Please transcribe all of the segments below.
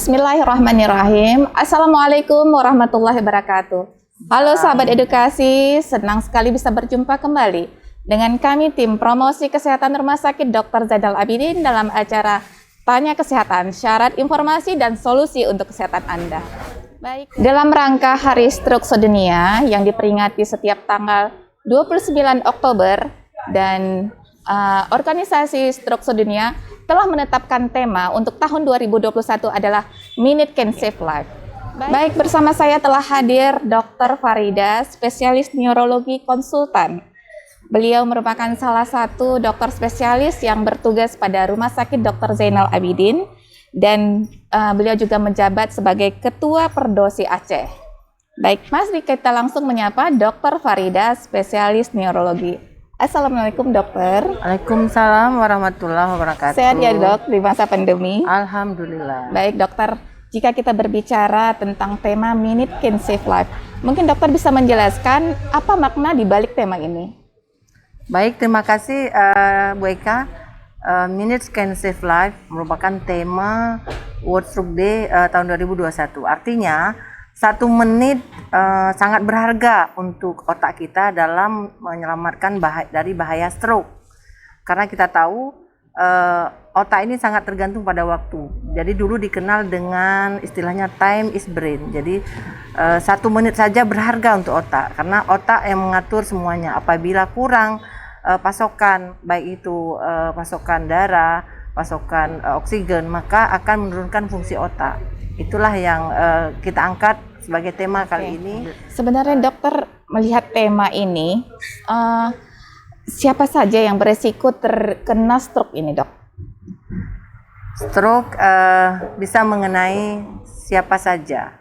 Bismillahirrahmanirrahim. Assalamualaikum warahmatullahi wabarakatuh. Halo sahabat edukasi, senang sekali bisa berjumpa kembali dengan kami tim promosi kesehatan Rumah Sakit Dr. Zainal Abidin dalam acara Tanya Kesehatan, Syarat Informasi dan Solusi untuk Kesehatan Anda. Baik, dalam rangka Hari Stroke Sedunia yang diperingati setiap tanggal 29 Oktober dan organisasi Stroke Sedunia telah menetapkan tema untuk tahun 2021 adalah Minute Can Save Life. Baik, bersama saya telah hadir Dr. Farida, spesialis neurologi konsultan. Beliau merupakan salah satu dokter spesialis yang bertugas pada Rumah Sakit Dr. Zainal Abidin dan beliau juga menjabat sebagai Ketua Perdosi Aceh. Baik, Mas, kita langsung menyapa Dr. Farida, spesialis neurologi. Assalamualaikum dokter. Waalaikumsalam warahmatullahi wabarakatuh. Sehat ya dok di masa pandemi? Alhamdulillah. Baik dokter, jika kita berbicara tentang tema Minute Can Save Life, mungkin dokter bisa menjelaskan apa makna di balik tema ini? Baik, terima kasih Bu Eka. Minute Can Save Life merupakan tema World Stroke Day tahun 2021. Artinya 1 menit sangat berharga untuk otak kita dalam menyelamatkan dari bahaya stroke. Karena kita tahu otak ini sangat tergantung pada waktu. Jadi dulu dikenal dengan istilahnya time is brain. Jadi 1 menit saja berharga untuk otak. Karena otak yang mengatur semuanya. Apabila kurang pasokan, baik itu pasokan darah, pasokan oksigen, maka akan menurunkan fungsi otak. Itulah yang kita angkat sebagai tema kali ini. Sebenarnya dokter melihat tema ini, siapa saja yang beresiko terkena stroke ini, dok? Stroke bisa mengenai siapa saja,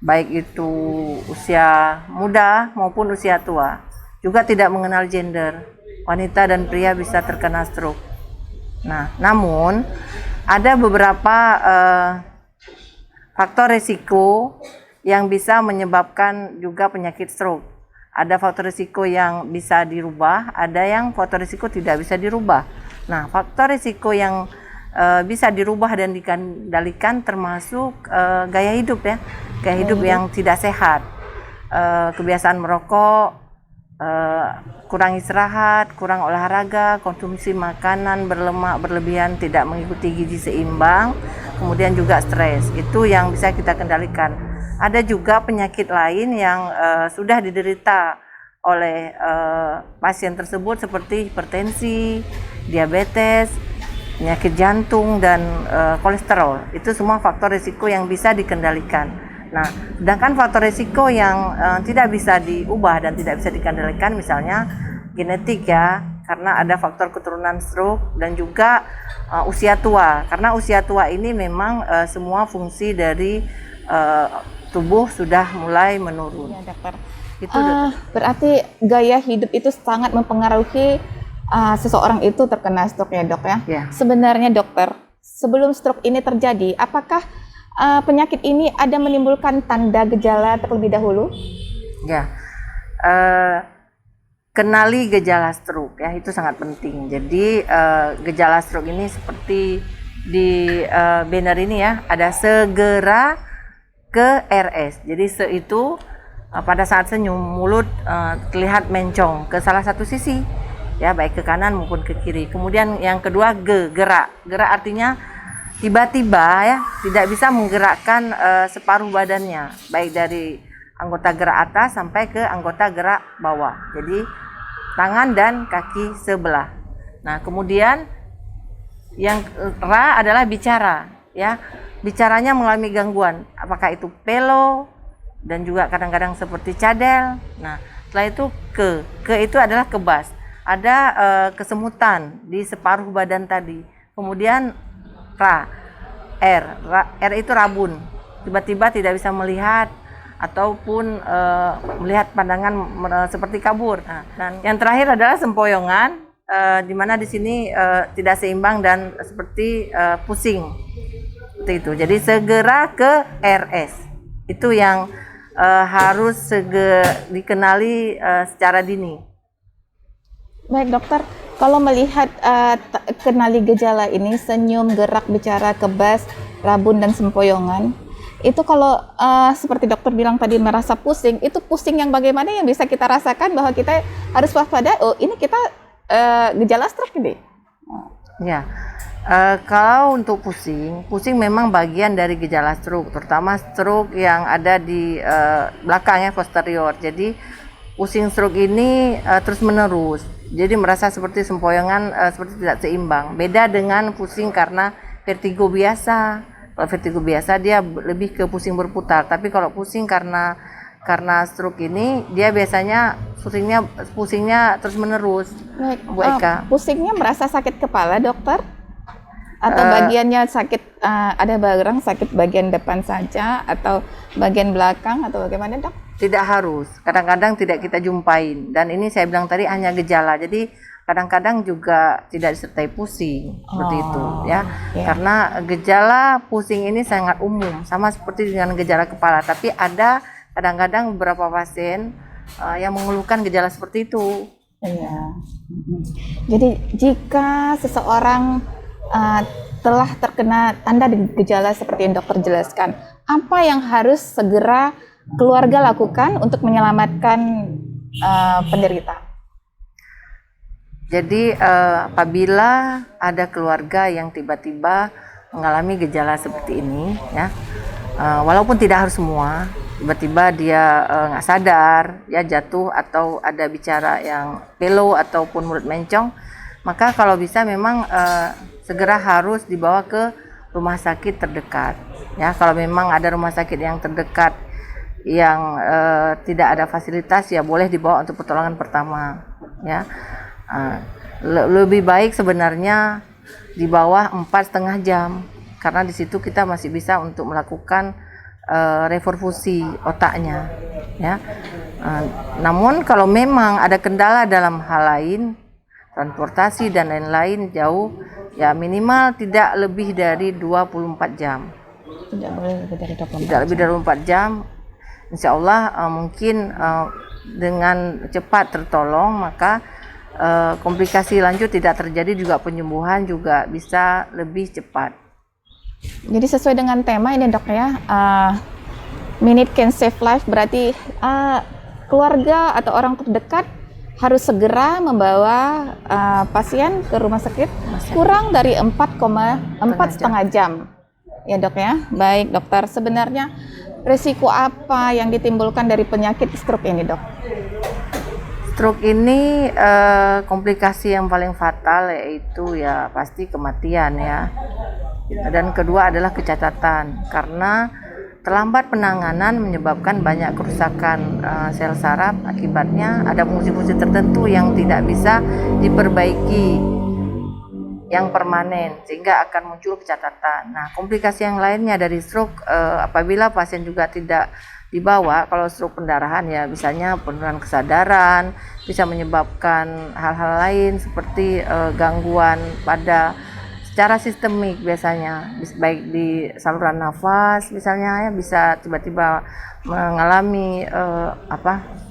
baik itu usia muda maupun usia tua. Juga tidak mengenal gender, wanita dan pria bisa terkena stroke. Nah, namun ada beberapa faktor risiko yang bisa menyebabkan juga penyakit stroke. Ada faktor risiko yang bisa dirubah, ada yang faktor risiko tidak bisa dirubah. Nah, faktor risiko yang bisa dirubah dan dikendalikan termasuk gaya hidup ya, gaya hidup yang tidak sehat, kebiasaan merokok, kurang istirahat, kurang olahraga, konsumsi makanan berlemak berlebihan, tidak mengikuti gizi seimbang, kemudian juga stres. Itu yang bisa kita kendalikan. Ada juga penyakit lain yang sudah diderita oleh pasien tersebut seperti hipertensi, diabetes, penyakit jantung, dan kolesterol. Itu semua faktor risiko yang bisa dikendalikan. Nah, sedangkan faktor risiko yang tidak bisa diubah dan tidak bisa dikendalikan, misalnya genetik ya, karena ada faktor keturunan stroke, dan juga usia tua. Karena usia tua ini memang semua fungsi dari tubuh sudah mulai menurun. Ya, dokter. Itu dokter. Berarti gaya hidup itu sangat mempengaruhi seseorang itu terkena stroke ya, dok ya? Ya. Sebenarnya dokter, sebelum stroke ini terjadi, apakah penyakit ini ada menimbulkan tanda gejala terlebih dahulu? Ya, kenali gejala stroke ya, itu sangat penting. Jadi gejala stroke ini seperti di banner ini ya, ada segera ke RS. Jadi se itu pada saat senyum mulut terlihat mencong ke salah satu sisi ya, baik ke kanan maupun ke kiri. Kemudian yang kedua gerak. Gerak artinya tiba-tiba ya tidak bisa menggerakkan separuh badannya, baik dari anggota gerak atas sampai ke anggota gerak bawah. Jadi tangan dan kaki sebelah. Nah, kemudian yang ra adalah bicara ya. Bicaranya mengalami gangguan, apakah itu pelo dan juga kadang-kadang seperti cadel. Nah, setelah itu ke itu adalah kebas. Ada kesemutan di separuh badan tadi. Kemudian R itu rabun. Tiba-tiba tidak bisa melihat ataupun melihat pandangan seperti kabur. Nah, dan yang terakhir adalah sempoyongan, di mana di sini tidak seimbang dan seperti pusing. Seperti itu. Jadi segera ke RS. Itu yang harus dikenali secara dini. Baik dokter, kalau melihat kenali gejala ini, senyum, gerak, bicara, kebas, rabun dan sempoyongan. Itu kalau seperti dokter bilang tadi merasa pusing, itu pusing yang bagaimana yang bisa kita rasakan bahwa kita harus waspada, oh ini kita gejala stroke ini. Ya, kalau untuk pusing memang bagian dari gejala stroke, terutama stroke yang ada di belakangnya posterior. Jadi pusing stroke ini terus menerus, jadi merasa seperti sempoyongan, seperti tidak seimbang. Beda dengan pusing karena vertigo biasa. Kalau vertigo biasa dia lebih ke pusing berputar, tapi kalau pusing karena stroke ini dia biasanya pusingnya terus menerus. Baik, Bu Eka. pusingnya merasa sakit kepala dokter? Atau bagiannya sakit, ada barang sakit bagian depan saja atau bagian belakang atau bagaimana dok? Tidak harus, kadang-kadang tidak kita jumpain, dan ini saya bilang tadi hanya gejala, jadi kadang-kadang juga tidak disertai pusing, seperti itu ya. Karena gejala pusing ini sangat umum, sama seperti dengan gejala kepala, tapi ada kadang-kadang beberapa pasien yang mengeluhkan gejala seperti itu. Iya. Jadi jika seseorang telah terkena tanda gejala seperti yang dokter jelaskan, apa yang harus segera keluarga lakukan untuk menyelamatkan penderita? Jadi apabila ada keluarga yang tiba-tiba mengalami gejala seperti ini, ya, walaupun tidak harus semua, tiba-tiba dia nggak sadar, ya jatuh atau ada bicara yang pelo ataupun mulut mencong, maka kalau bisa memang segera harus dibawa ke rumah sakit terdekat. Ya, kalau memang ada rumah sakit yang terdekat yang tidak ada fasilitas, ya boleh dibawa untuk pertolongan pertama. Ya, lebih baik sebenarnya di bawah 4,5 jam, karena di situ kita masih bisa untuk melakukan reperfusi otaknya. Ya, namun kalau memang ada kendala dalam hal lain, transportasi dan lain-lain jauh, ya minimal tidak lebih dari 24 jam. Tidak boleh lebih dari 24 Tidak lebih dari 24 jam. Insya Allah mungkin dengan cepat tertolong, maka komplikasi lanjut tidak terjadi, juga penyembuhan juga bisa lebih cepat. Jadi sesuai dengan tema ini dok ya, Minute Can Save Life, berarti keluarga atau orang terdekat harus segera membawa pasien ke rumah sakit kurang dari 4,5 jam. Ya dok ya, baik dokter. Sebenarnya risiko apa yang ditimbulkan dari penyakit stroke ini dok? Stroke ini komplikasi yang paling fatal yaitu ya pasti kematian ya. Dan kedua adalah kecacatan, karena terlambat penanganan menyebabkan banyak kerusakan sel saraf. Akibatnya ada fungsi-fungsi tertentu yang tidak bisa diperbaiki yang permanen, sehingga akan muncul kecacatan. Nah, komplikasi yang lainnya dari stroke apabila pasien juga tidak dibawa, kalau stroke pendarahan ya misalnya penurunan kesadaran, bisa menyebabkan hal-hal lain seperti gangguan pada secara sistemik, biasanya baik di saluran nafas misalnya, ya bisa tiba-tiba mengalami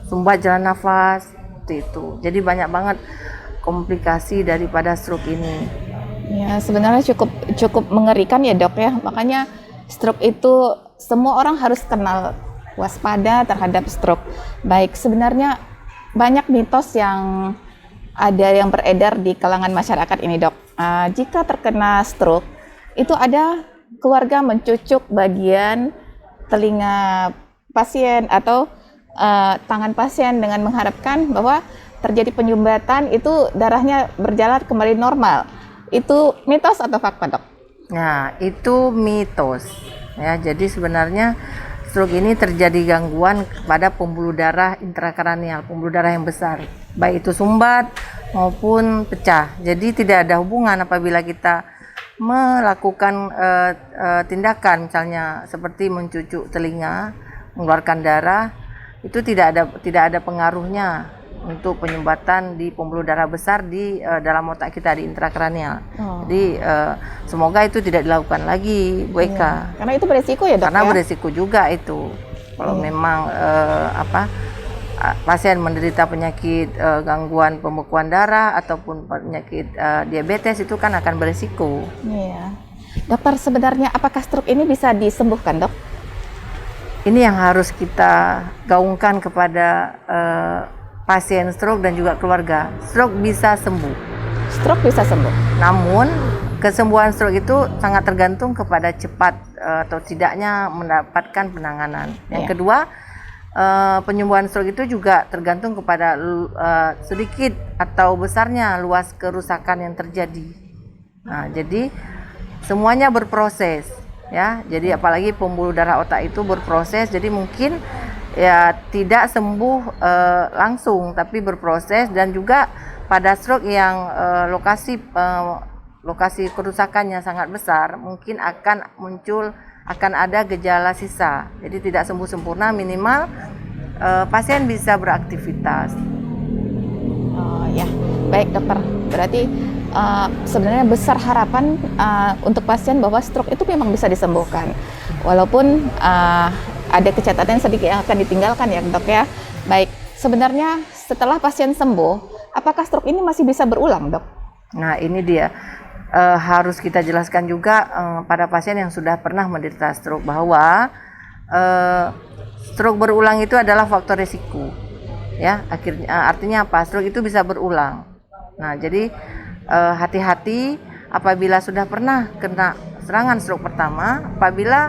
sumbat jalan nafas seperti itu. Jadi banyak banget komplikasi daripada stroke ini. Ya, sebenarnya cukup mengerikan ya dok ya. Makanya stroke itu semua orang harus kenal waspada terhadap stroke. Baik, sebenarnya banyak mitos yang ada yang beredar di kalangan masyarakat ini dok. Jika terkena stroke, itu ada keluarga mencucuk bagian telinga pasien atau tangan pasien dengan mengharapkan bahwa terjadi penyumbatan, itu darahnya berjalan kembali normal. Itu mitos atau fakta dok? Nah, itu mitos. Ya, jadi sebenarnya stroke ini terjadi gangguan pada pembuluh darah intrakranial, pembuluh darah yang besar, baik itu sumbat maupun pecah. Jadi tidak ada hubungan apabila kita melakukan tindakan misalnya seperti mencucuk telinga, mengeluarkan darah, itu tidak ada pengaruhnya untuk penyumbatan di pembuluh darah besar di dalam otak kita, di intrakranial. Jadi semoga itu tidak dilakukan lagi, Bu Eka. Karena itu beresiko ya dok? Karena beresiko juga itu. Kalau memang pasien menderita penyakit gangguan pembekuan darah ataupun penyakit diabetes, itu kan akan beresiko. Iya. Dokter, sebenarnya apakah stroke ini bisa disembuhkan, Dok? Ini yang harus kita gaungkan kepada pasien stroke dan juga keluarga. Stroke bisa sembuh. Stroke bisa sembuh. Namun kesembuhan stroke itu sangat tergantung kepada cepat atau tidaknya mendapatkan penanganan. Yang kedua, penyembuhan stroke itu juga tergantung kepada sedikit atau besarnya luas kerusakan yang terjadi. Nah, jadi semuanya berproses, ya. Jadi apalagi pembuluh darah otak itu berproses, jadi mungkin ya tidak sembuh langsung, tapi berproses. Dan juga pada stroke yang lokasi kerusakannya sangat besar, mungkin akan ada gejala sisa. Jadi tidak sembuh sempurna, minimal pasien bisa beraktivitas. Oh ya, baik dokter. Berarti sebenarnya besar harapan untuk pasien bahwa stroke itu memang bisa disembuhkan, walaupun ada catatan sedikit yang akan ditinggalkan ya dok ya. Baik, sebenarnya setelah pasien sembuh, apakah stroke ini masih bisa berulang, dok? Nah, ini dia. Harus kita jelaskan juga pada pasien yang sudah pernah menderita stroke bahwa stroke berulang itu adalah faktor risiko. Ya, artinya apa? Stroke itu bisa berulang. Nah, jadi hati-hati apabila sudah pernah kena serangan stroke pertama, apabila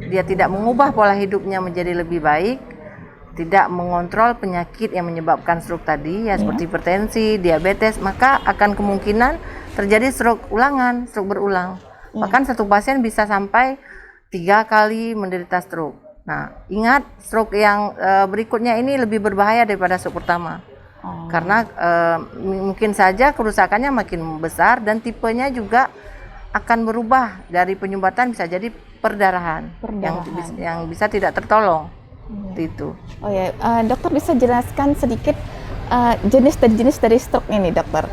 dia tidak mengubah pola hidupnya menjadi lebih baik, tidak mengontrol penyakit yang menyebabkan stroke tadi, ya seperti hipertensi, diabetes, maka akan kemungkinan terjadi stroke ulangan, stroke berulang. Bahkan satu pasien bisa sampai 3 kali menderita stroke. Nah, ingat, stroke yang berikutnya ini lebih berbahaya daripada stroke pertama. Karena mungkin saja kerusakannya makin besar dan tipenya juga akan berubah dari penyumbatan bisa jadi perdarahan. Yang bisa tidak tertolong. Itu. Oh ya, dokter bisa jelaskan sedikit jenis dan jenis dari stroke ini, dokter?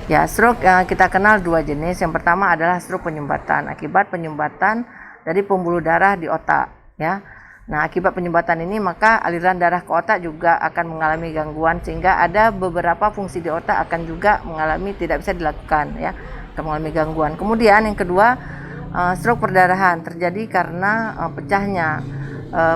Ya, stroke kita kenal 2 jenis. Yang pertama adalah stroke penyumbatan, akibat penyumbatan dari pembuluh darah di otak, ya. Nah, akibat penyumbatan ini maka aliran darah ke otak juga akan mengalami gangguan, sehingga ada beberapa fungsi di otak akan juga tidak bisa dilakukan, ya, akan mengalami gangguan. Kemudian yang kedua, stroke perdarahan terjadi karena pecahnya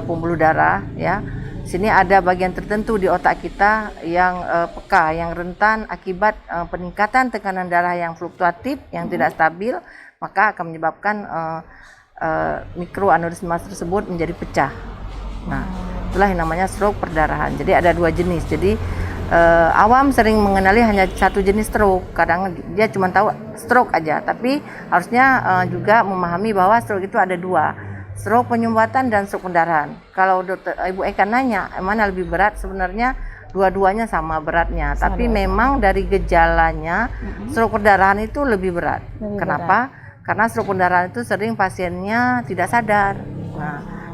pembuluh darah, ya. Sini ada bagian tertentu di otak kita yang peka, yang rentan akibat peningkatan tekanan darah yang fluktuatif, yang tidak stabil, maka akan menyebabkan mikroaneurisma tersebut menjadi pecah. Nah, itulah yang namanya stroke perdarahan. Jadi ada 2 jenis. Jadi awam sering mengenali hanya satu jenis stroke. Kadang dia cuma tahu stroke aja, tapi harusnya juga memahami bahwa stroke itu ada 2, stroke penyumbatan dan stroke perdarahan. Kalau Ibu Eka nanya mana lebih berat, sebenarnya dua-duanya sama beratnya. Tapi memang dari gejalanya stroke perdarahan itu lebih berat. Kenapa? Karena stroke perdarahan itu sering pasiennya tidak sadar.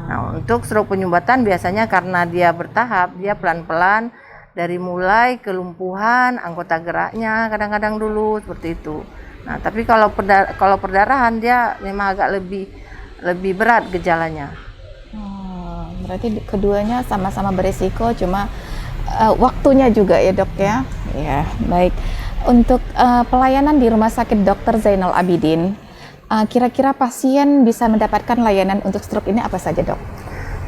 Nah, untuk stroke penyumbatan biasanya karena dia bertahap, dia pelan-pelan dari mulai kelumpuhan anggota geraknya kadang-kadang dulu seperti itu. Nah, tapi kalau perdarahan dia memang agak lebih berat gejalanya. Berarti keduanya sama-sama berisiko, cuma waktunya juga ya dok ya. Ya, baik. Untuk pelayanan di Rumah Sakit Dr. Zainal Abidin, kira-kira pasien bisa mendapatkan layanan untuk stroke ini apa saja, dok?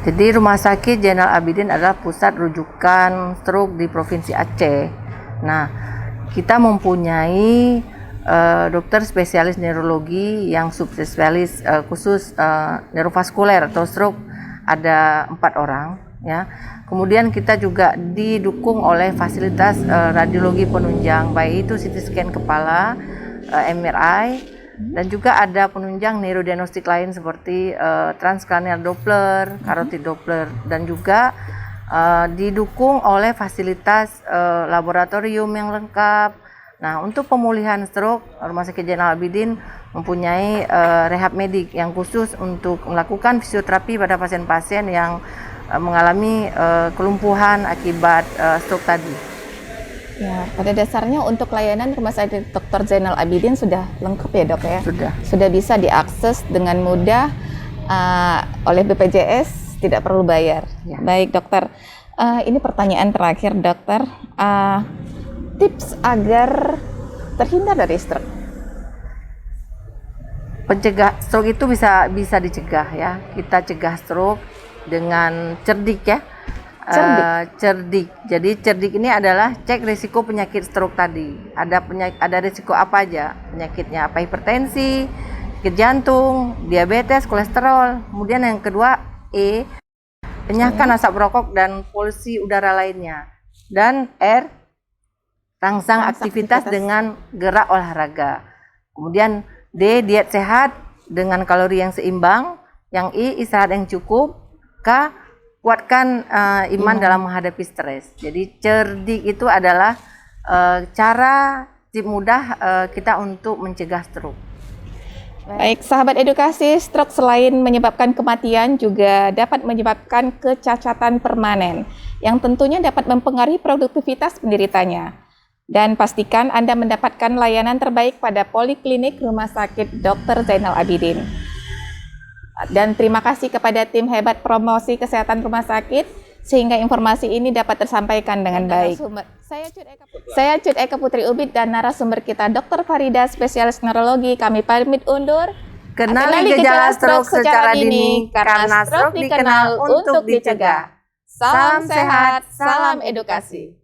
Jadi Rumah Sakit Zainal Abidin adalah pusat rujukan stroke di Provinsi Aceh. Nah, kita mempunyai dokter spesialis neurologi yang subspesialis khusus neurovaskuler atau stroke, ada 4 orang, ya. Kemudian kita juga didukung oleh fasilitas radiologi penunjang, baik itu CT scan kepala, MRI, dan juga ada penunjang neurodiagnostik lain seperti transcranial Doppler, carotid Doppler, dan juga didukung oleh fasilitas laboratorium yang lengkap. Nah, untuk pemulihan stroke, Rumah Sakit Zainal Abidin mempunyai rehab medik yang khusus untuk melakukan fisioterapi pada pasien-pasien yang mengalami kelumpuhan akibat stroke tadi. Ya, pada dasarnya untuk layanan Rumah Sakit Dr. Zainal Abidin sudah lengkap ya dok ya? Sudah bisa diakses dengan mudah oleh BPJS, tidak perlu bayar. Ya. Baik dokter, ini pertanyaan terakhir dokter, tips agar terhindar dari stroke. Pencegah stroke itu bisa dicegah ya. Kita cegah stroke dengan cerdik ya. Cerdik. Jadi cerdik ini adalah cek risiko penyakit stroke tadi. Ada risiko apa aja penyakitnya? Apa hipertensi, penyakit jantung, diabetes, kolesterol. Kemudian yang kedua penyakit asap rokok dan polusi udara lainnya. Dan rangsang aktivitas dengan gerak olahraga. Kemudian D, diet sehat dengan kalori yang seimbang. Yang I, istirahat yang cukup. K, kuatkan iman dalam menghadapi stres. Jadi cerdik itu adalah cara mudah kita untuk mencegah stroke. Baik, sahabat edukasi, stroke selain menyebabkan kematian juga dapat menyebabkan kecacatan permanen yang tentunya dapat mempengaruhi produktivitas penderitanya. Dan pastikan Anda mendapatkan layanan terbaik pada Poliklinik Rumah Sakit Dr. Zainal Abidin. Dan terima kasih kepada tim hebat promosi kesehatan rumah sakit sehingga informasi ini dapat tersampaikan dengan baik. Saya Cut Eka Putri Ubid dan narasumber kita Dr. Farida, spesialis neurologi. Kami pamit undur. Kenali gejala stroke secara dini karena stroke dikenal untuk dicegah. Salam sehat, salam edukasi.